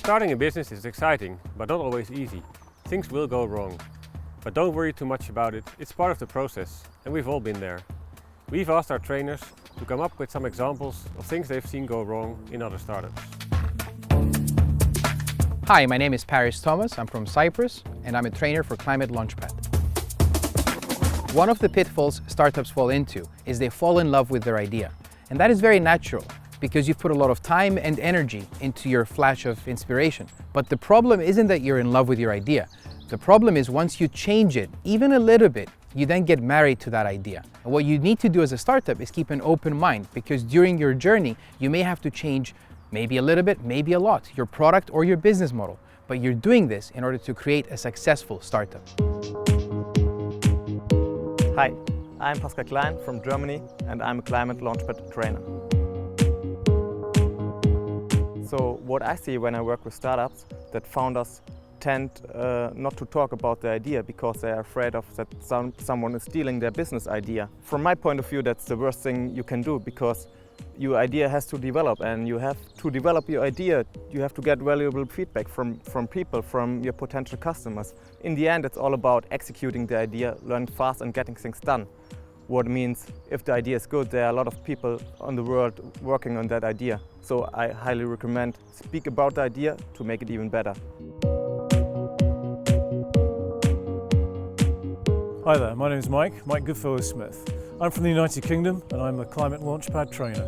Starting a business is exciting, but not always easy. Things will go wrong. But don't worry too much about it, it's part of the process, and we've all been there. We've asked our trainers to come up with some examples of things they've seen go wrong in other startups. Hi, my name is Paris Thomas, I'm from Cyprus, and I'm a trainer for Climate Launchpad. One of the pitfalls startups fall into is they fall in love with their idea. And that is very natural, because you've put a lot of time and energy into your flash of inspiration. But the problem isn't that you're in love with your idea. The problem is once you change it, even a little bit, you then get married to that idea. And what you need to do as a startup is keep an open mind, because during your journey, you may have to change maybe a little bit, maybe a lot, your product or your business model. But you're doing this in order to create a successful startup. Hi, I'm Pascal Klein from Germany, and I'm a Climate Launchpad trainer. So what I see when I work with startups, that founders tend not to talk about the idea because they are afraid of that someone is stealing their business idea. From my point of view, that's the worst thing you can do, because your idea has to develop, and you have to develop your idea. You have to get valuable feedback from people, from your potential customers. In the end, it's all about executing the idea, learn fast and getting things done. What means if the idea is good, there are a lot of people on the world working on that idea. So I highly recommend speak about the idea to make it even better. Hi there, my name is Mike Goodfellow-Smith. I'm from the United Kingdom and I'm a Climate Launchpad trainer.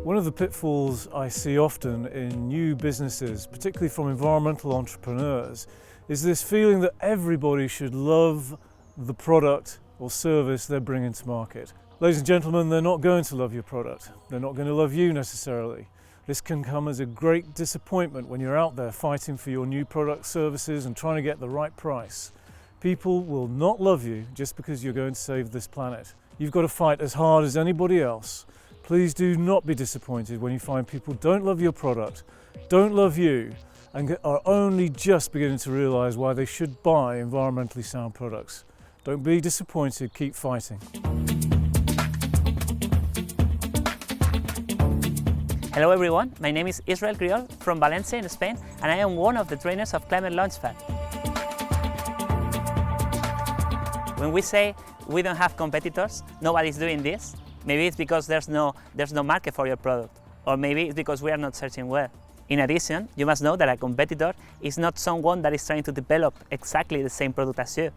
One of the pitfalls I see often in new businesses, particularly from environmental entrepreneurs, is this feeling that everybody should love the product or service they're bringing to market. Ladies and gentlemen, they're not going to love your product. They're not going to love you necessarily. This can come as a great disappointment when you're out there fighting for your new product, services and trying to get the right price. People will not love you just because you're going to save this planet. You've got to fight as hard as anybody else. Please do not be disappointed when you find people don't love your product, don't love you, and are only just beginning to realise why they should buy environmentally sound products. Don't be disappointed, keep fighting. Hello everyone, my name is Israel Griol from Valencia in Spain, and I am one of the trainers of Climate Launchpad. When we say we don't have competitors, nobody's doing this, maybe it's because there's no market for your product, or maybe it's because we are not searching well. In addition, you must know that a competitor is not someone that is trying to develop exactly the same product as you.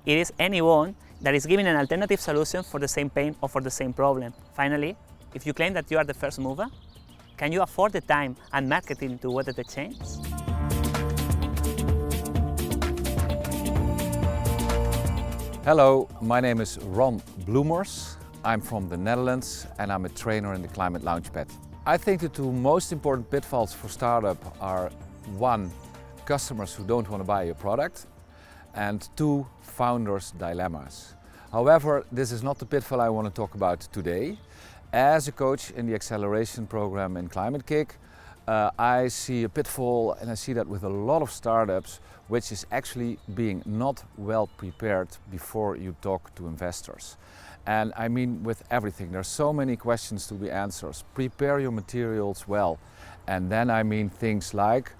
It is anyone that is giving an alternative solution for the same pain or for the same problem. Finally, if you claim that you are the first mover, can you afford the time and marketing to weather the change? Hello, my name is Ron Bloemers. I'm from the Netherlands and I'm a trainer in the Climate Launchpad. I think the two most important pitfalls for startup are 1, customers who don't want to buy your product, and 2, founders' dilemmas. However, this is not the pitfall I want to talk about today. As a coach in the acceleration program in Climate Kick, I see a pitfall, and I see that with a lot of startups, which is actually being not well prepared before you talk to investors. And I mean with everything. There's so many questions to be answered. Prepare your materials well. And then I mean things like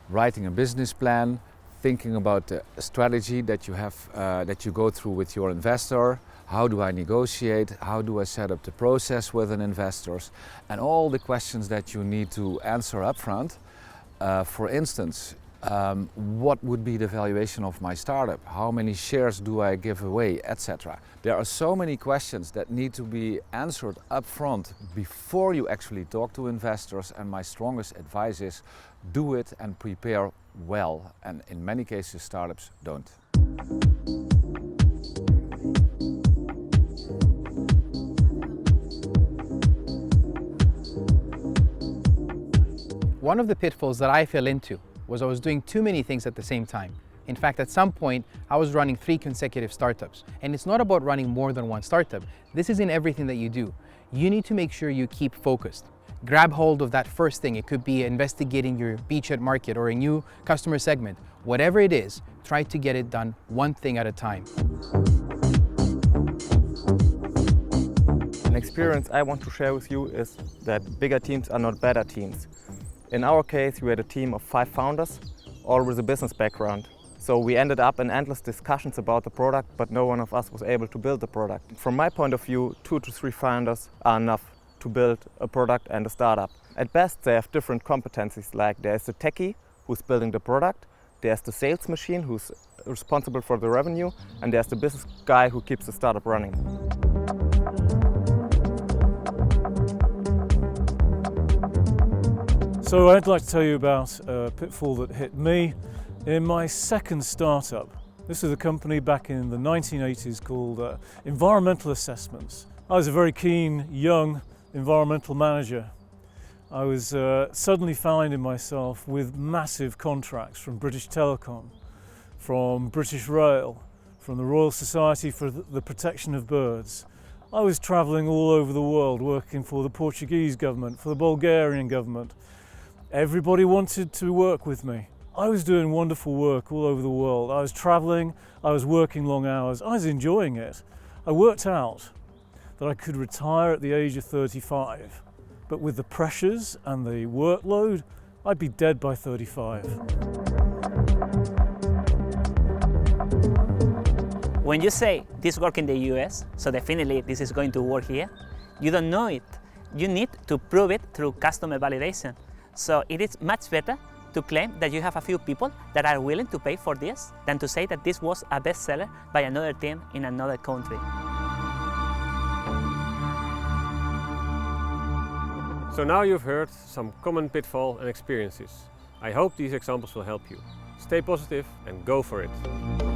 writing a business plan, thinking about the strategy that you have, that you go through with your investor. How do I negotiate? How do I set up the process with an investor? And all the questions that you need to answer up front. For instance, what would be the valuation of my startup? How many shares do I give away, etc. There are so many questions that need to be answered up front before you actually talk to investors, and my strongest advice is do it and prepare well, and in many cases startups don't. One of the pitfalls that I fell into was I was doing too many things at the same time. In fact, at some point, I was running 3 consecutive startups. And it's not about running more than one startup. This is in everything that you do. You need to make sure you keep focused. Grab hold of that first thing. It could be investigating your beachhead market or a new customer segment. Whatever it is, try to get it done one thing at a time. An experience I want to share with you is that bigger teams are not better teams. In our case, we had a team of 5 founders, all with a business background. So we ended up in endless discussions about the product, but no one of us was able to build the product. From my point of view, 2 to 3 founders are enough to build a product and a startup. At best, they have different competencies, like there's the techie who's building the product, there's the sales machine who's responsible for the revenue, and there's the business guy who keeps the startup running. So I'd like to tell you about a pitfall that hit me in my second startup. This was a company back in the 1980s called Environmental Assessments. I was a very keen, young environmental manager. I was suddenly finding myself with massive contracts from British Telecom, from British Rail, from the Royal Society for the Protection of Birds. I was travelling all over the world, working for the Portuguese government, for the Bulgarian government. Everybody wanted to work with me. I was doing wonderful work all over the world. I was travelling, I was working long hours, I was enjoying it. I worked out that I could retire at the age of 35, but with the pressures and the workload, I'd be dead by 35. When you say this works in the US, so definitely this is going to work here, you don't know it. You need to prove it through customer validation. So it is much better to claim that you have a few people that are willing to pay for this than to say that this was a bestseller by another team in another country. So now you've heard some common pitfalls and experiences. I hope these examples will help you. Stay positive and go for it.